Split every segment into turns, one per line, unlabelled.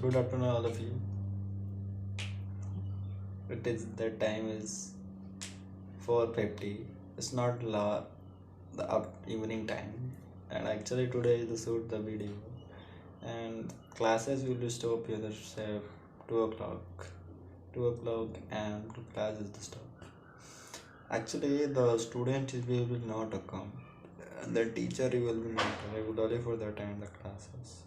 Good afternoon, all of you. It is the time is 4:50. It's not the evening time, and actually today is the shoot the video, and classes will stop here at 2 o'clock. 2 o'clock, and class is the stop. Actually, the student will not come, and the teacher will be not regularly for the time the classes.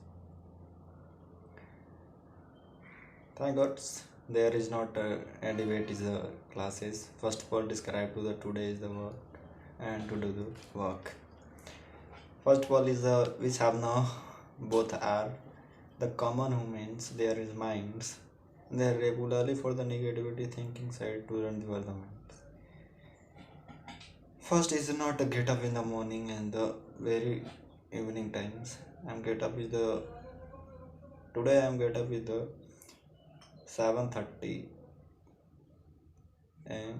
Thank God there is not a debate is the classes. First of all, describe to the today is the work and to do the work. First of all is the which have now both are the common humans. There is minds. They are regularly for the negativity thinking side to run development. First is not to get up in the morning and the very evening times. I'm get up with the today I'm get up with the 7:30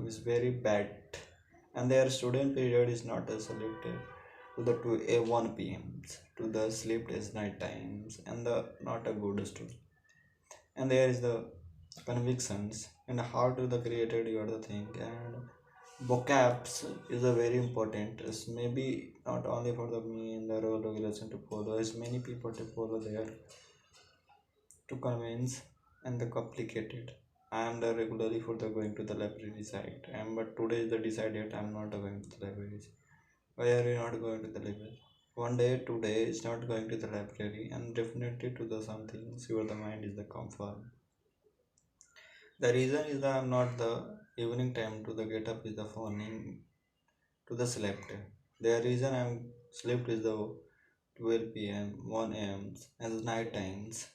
is very bad, and their student period is not selected to the 2 a 1 p.m. to the sleep is night times and the not a good student. And there is the convictions and how to the created you are the thing, and vocabs is a very important. It's maybe not only for the me and the role regulation to follow, as many people to follow there to convince and the complicated. I am the regularly for the going to the library side. But today is the decided I'm not going to the library. Why are you not going to the library? One day today is not going to the library, and definitely to the something sure the mind is the comfort. The reason is that I'm not the evening time to the get up is the morning to the slept. The reason I'm slept is the 12 p.m., 1 a.m. and the night times,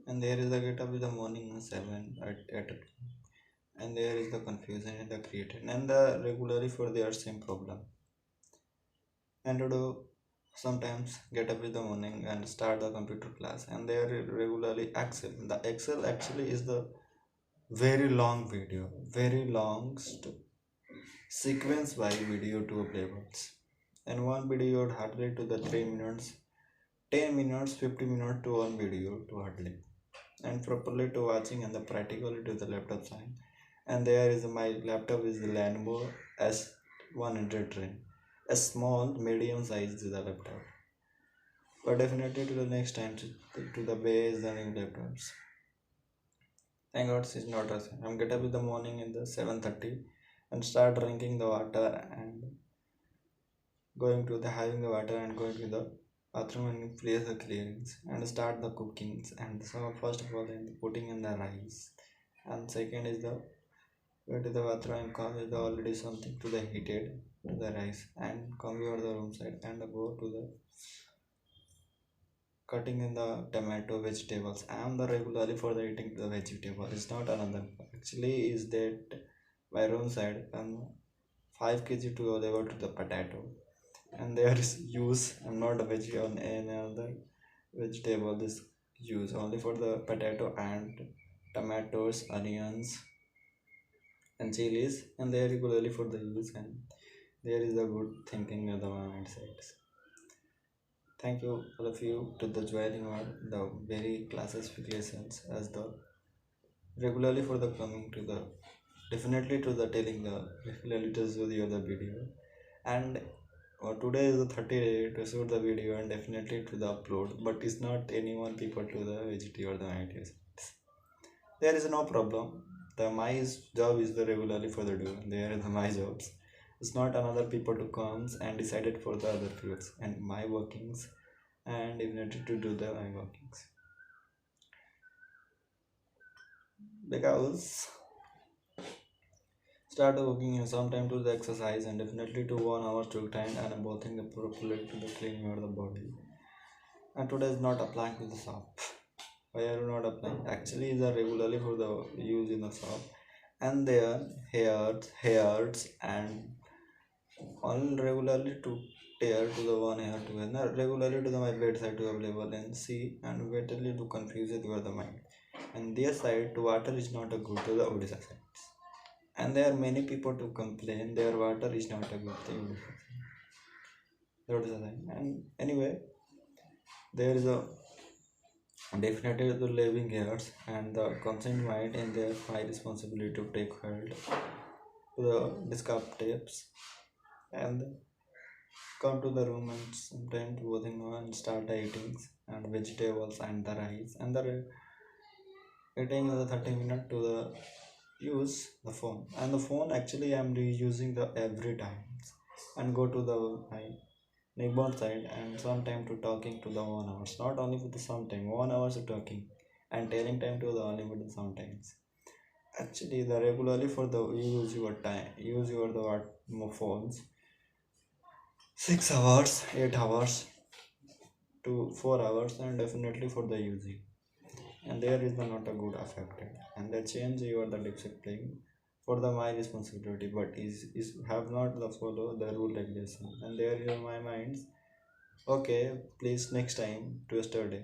and there is the get up in the morning 7 at and there is the confusion in the created and the regularly for their same problem, and to do sometimes get up in the morning and start the computer class, and they are regularly excel. The excel actually is the very long video, very long sequence by video to playbacks, and one video hardly to the 3 minutes, 10 minutes, 50 minutes to one video to hardly, and properly to watching and the practically to the laptop sign. And there is my laptop is the Lenovo S100 Trin, a small medium size is the laptop, but definitely to the next time to the base the new laptops. Thank God it's not us. I'm get up in the morning in the 7:30 and start drinking the water and going to the having the water and going to the bathroom and place the clearings and start the cookings. And so first of all then putting in the rice, and second is the go to the bathroom and come with the already something to the heated to the rice and come over the room side and go to the cutting in the tomato vegetables. I am the regularly for the eating the vegetable. It's not another. Actually, is that my room side and 5 kg to level to the potato, and there is use. I'm not a veg on any other vegetable. This use only for the potato and tomatoes, onions, and chilies, and they are regularly for the use. And there is a good thinking of the mindset. Thank you all of you to the joining on the very classifications as the regularly for the coming to the definitely to the telling the regularly to show the other video, and today is the 30 day to shoot the video and definitely to the upload, but it's not anyone people to the VGT or the ITS. There is no problem. The my job is the regularly for the do. There is my jobs. It's not another people to comes and decided for the other fields and my workings, and definitely to do the my workings, because start working in some time to the exercise and definitely to 1 hour to time and both in the properly to the clean your the body. And today is not applying to the shop. Why are you not applying? Actually is a regularly for the use in the shop, and their hairs and on regularly to tear to the one hair to another regularly to the my bedside to available and see and readily to confuse it with the mind. And their side to water is not a good to the Odisha side. And there are many people to complain their water is not a good thing. Odisha side. And anyway, there is a Definitely the living heirs and the consent mind in their high responsibility to take hold to the discuss tips and come to the room and sometimes bothing and start eating and vegetables and the rice and the eating the 30 minutes to the use the phone and the phone actually I'm reusing the every time and go to the my neighbor side and sometime to talking to the 1 hours not only for the sometime 1 hours of talking and telling time to the only for the sometimes actually the regularly for the use your time use your the phones 6 hours 8 hours to 4 hours and definitely for the using and there is the not a good affected and the change you are the discipline for the my responsibility but is have not the follow the rule regulation and there is my minds okay please next time to yesterday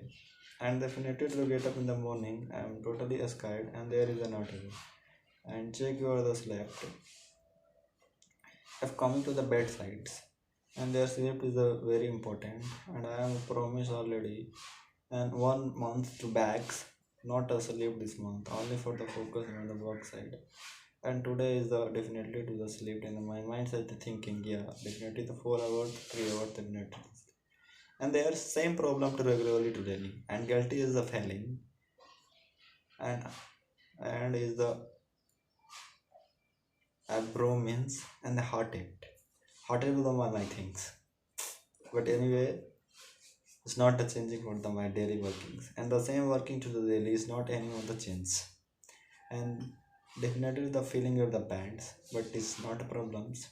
and definitely to get up in the morning I am totally scared and there is a notice and check your the slept I've come to the bedsides and their sleep is very important and I am promised already and 1 month to bags not a sleep this month only for the focus on the work side and today is the definitely to the sleep and my mindset the thinking yeah definitely the 4 hours 3 hours definitely and they are same problem to regularly to daily and guilty is the failing and is the abdomin's and the heart rate is the my things but anyway it's not a changing for the my daily workings and the same working to the daily is not any of the change and definitely the feeling of the bands but it's not a problems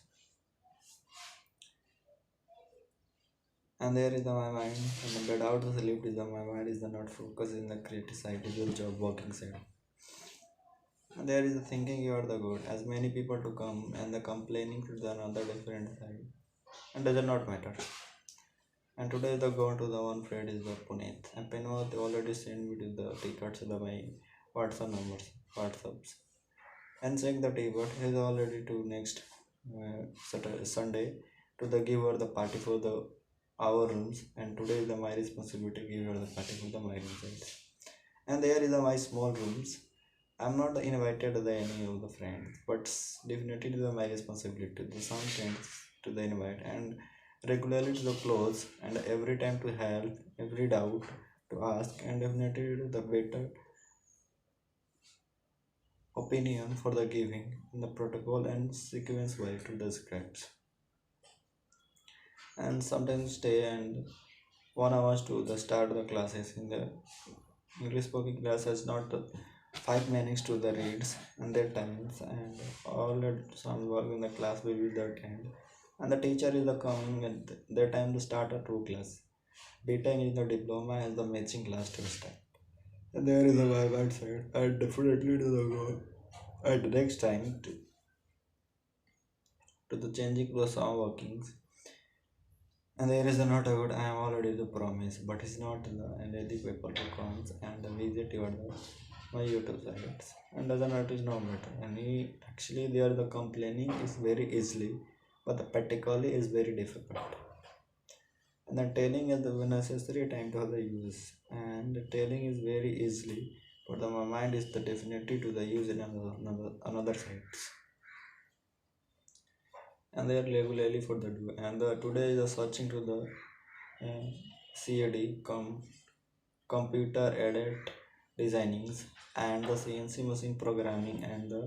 and there is the my mind and the bed out of the sleep is the my mind is the not focus in the creative side is your job working side and there is the thinking you are the good as many people to come and the complaining to the another different side and does not matter and today the go to the one friend is the Puneet and Penwa they already sent me to the tickets to the my WhatsApp numbers WhatsApps and check the table he is already to next Saturday, Sunday to the give her the party for the our rooms and today is the my responsibility to give her the party for the my rooms and there is the my small rooms I'm not invited to the any of the friends but definitely the my responsibility to the some friends to the invite and regularly to the close and every time to help every doubt to ask and definitely to the better opinion for the giving in the protocol and sequence way to the scripts and sometimes stay and 1 hours to the start the classes in the English spoken class has not 5 minutes to the reads and their times and all the some work in the class will be their time and the teacher is the coming at their time to start a two class B10 is the diploma as the matching class to start and there is a vibe side and definitely to the go at the next time to the changing the song workings and there is a not a good I am already the promise but it's not the and the people who comes and the visit your the my YouTube sites and doesn't it is no matter and he actually they are the complaining is very easily but the practically is very difficult and the telling is the necessary time to the use and the telling is very easily but the my mind is the definitely to the use in another sites and they are regularly for the do and the today is the searching to the uh, CAD computer aided designings and the CNC machine programming and the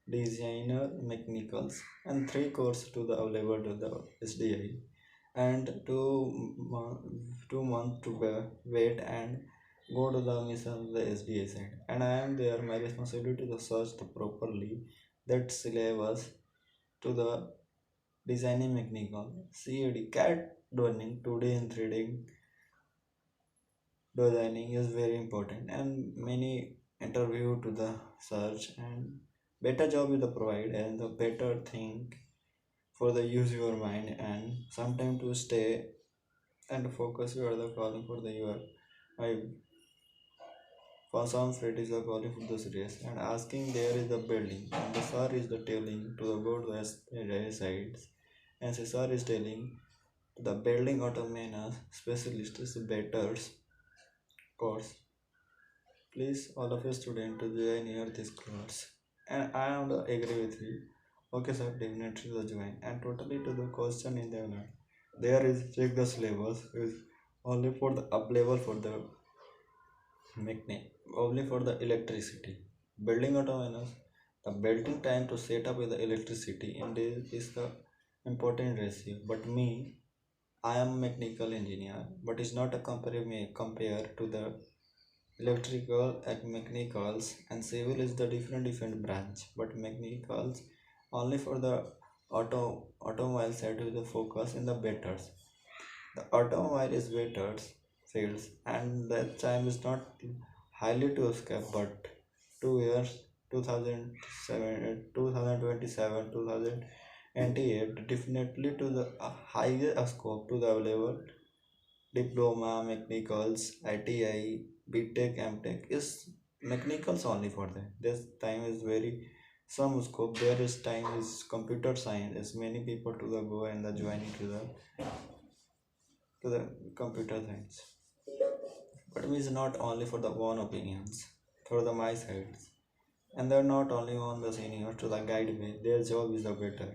designer mechanicals and three courses to the available to the SDI and 2 months to wait and go to the mission the SDA side and I am there my responsibility to search the properly that syllabus to the designing mechanical CAD CAD learning 2D and 3D designing is very important and many interview to the search and better job you the provide and the better thing for the use your mind and sometime to stay and focus you are the calling for the your I for some friend is the calling for the serious and asking there is the building and the sir is the telling to the go to the sides and the sir is telling the building automation specialist is the better course please all of you students to join here this course. And I am the agree with you. Okay sir, definitely the join. And totally to the question in the learn. There is check the syllabus is only for the up level for the mechanic, only for the electricity. Building autonomous, the building time to set up with the electricity and this is the important ratio. But me, I am a mechanical engineer, but it's not a compare to the electrical and mechanicals, and civil is the different branch, but mechanicals only for the automobile side with the focus in the betters. The automobile is betters fields and the time is not highly to escape, but 2 years 2007 2027 2028 definitely to the higher scope to the available diploma, mechanicals, ITI, BTech, MTech is mechanicals only for them. This time is very some scope. There is time is computer science. Is many people to the go and the joining to the computer science. But it is not only for the one opinions, for the my sides. And they're not only on the seniors to the guide way. Their job is the better.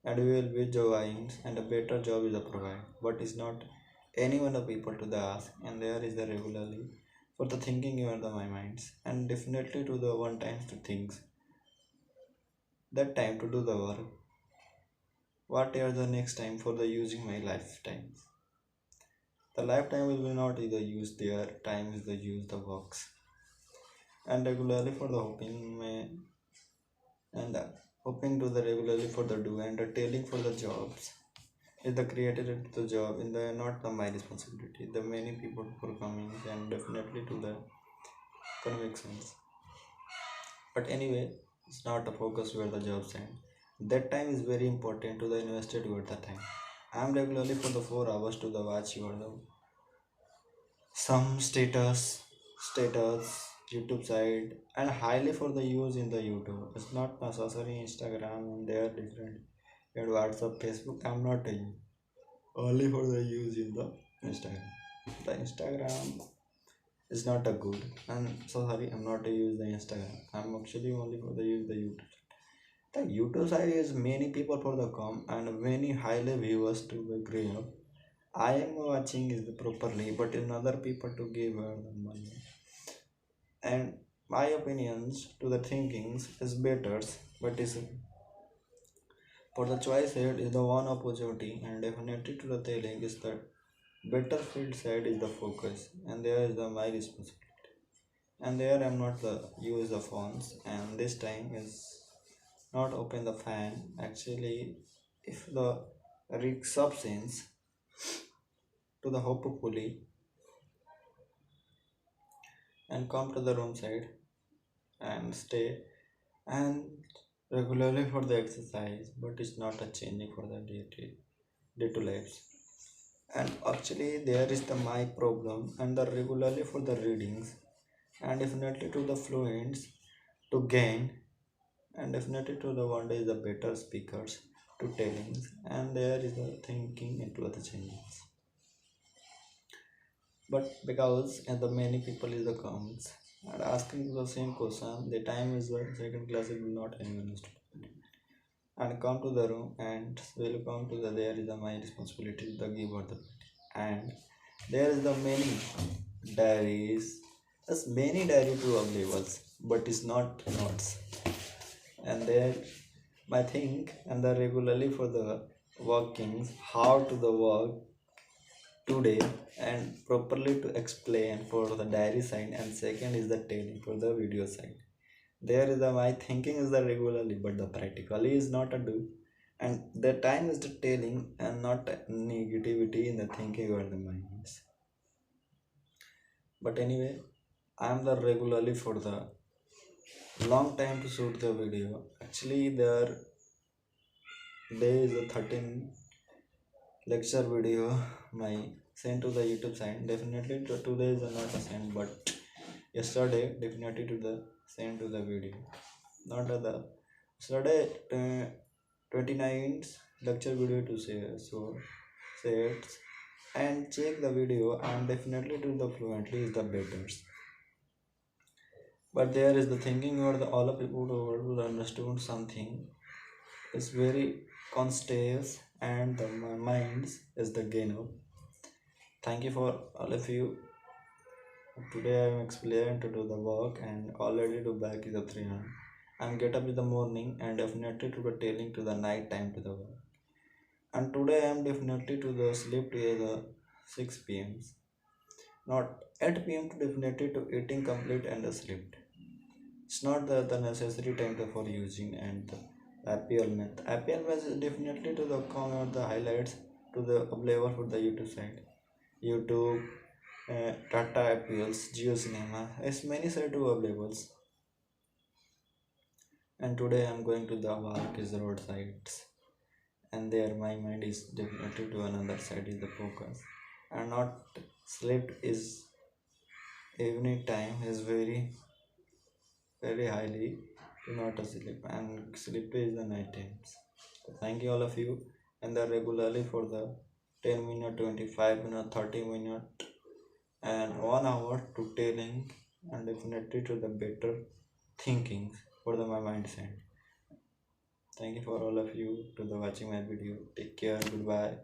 And we will be joined and a better job is the provide. But it's not anyone of people to the ask and there is the regularly for the thinking you are the my minds and definitely to the one times to things that time to do the work what are the next time for the using my lifetime the lifetime will be not either use their time is the use the works and regularly for the hoping may and hoping to the regularly for the do and the telling for the jobs is the created the job in the not the my responsibility the many people for coming and definitely to the convictions. But anyway, it's not a focus where the job end. That time is very important to the investor toward the time. I am regularly for the 4 hours to the watch your the some status, YouTube side, and highly for the use in the YouTube. It's not necessary Instagram and they are different. And WhatsApp, Facebook, I'm not telling. Only for the use in the Instagram. The Instagram is not a good. And so sorry, I'm not to use the Instagram. I'm actually only for the use the YouTube. The YouTube side is many people for the com and many highly viewers to the green. I am watching is the properly, but in other people to give the money. And my opinions to the thinkings is better, but is for the choice here is the one opportunity and definitely to the telling is that better field side is the focus and there is the my responsibility. And there I'm not the use the phones and this time is not open the fan actually if the rig substance to the hopefully and come to the room side and stay and regularly for the exercise but it's not a changing for the day to lives and actually there is the my problem and the regularly for the readings and definitely to the fluents to gain and definitely to the one day the better speakers to tellings and there is the thinking into the changes but because and the many people is the comes and asking the same question the time is the second class it will not anyone is and come to the room and will come to the there is the my responsibility the give or the and there is the many diaries there's many diary to levels but it's not notes and there my think and the regularly for the workings how to the work today and properly to explain for the diary side and second is the telling for the video side there is the my thinking is the regularly but the practically is not a do and the time is the telling and not negativity in the thinking or the minds but anyway I am the regularly for the long time to shoot the video actually there is a 13 lecture video my sent to the YouTube side definitely today is not a send but yesterday definitely to the send to the video not the yesterday 29th lecture video to share so sets and check the video and definitely to the fluently is the better But there is the thinking or the all of people who will understand something is very constant and the minds is the gainer. Thank you for all of you. Today I am explained to do the work and already do back is the 300. I'm get up in the morning and definitely to the tailing to the night time to the work. And today I am definitely to the sleep to the 6 p.m. Not 8 p.m. to definitely to eating complete and the sleep. It's not the necessary time for using and the APL method. APL method is definitely to the the highlights to the available for the YouTube side. YouTube, Tata APLs, Geo Cinema, as many sites available. And today I'm going to the walk is roadsides, and there my mind is definitely to another side is the focus, and not sleep is evening time is very highly do not sleep and sleep is the night times. So thank you all of you and the regularly for the 10 minute 25 minute 30 minute and 1 hour to telling and definitely to the better thinking for the my mindset. Thank you for all of you to the watching my video. Take care. Goodbye.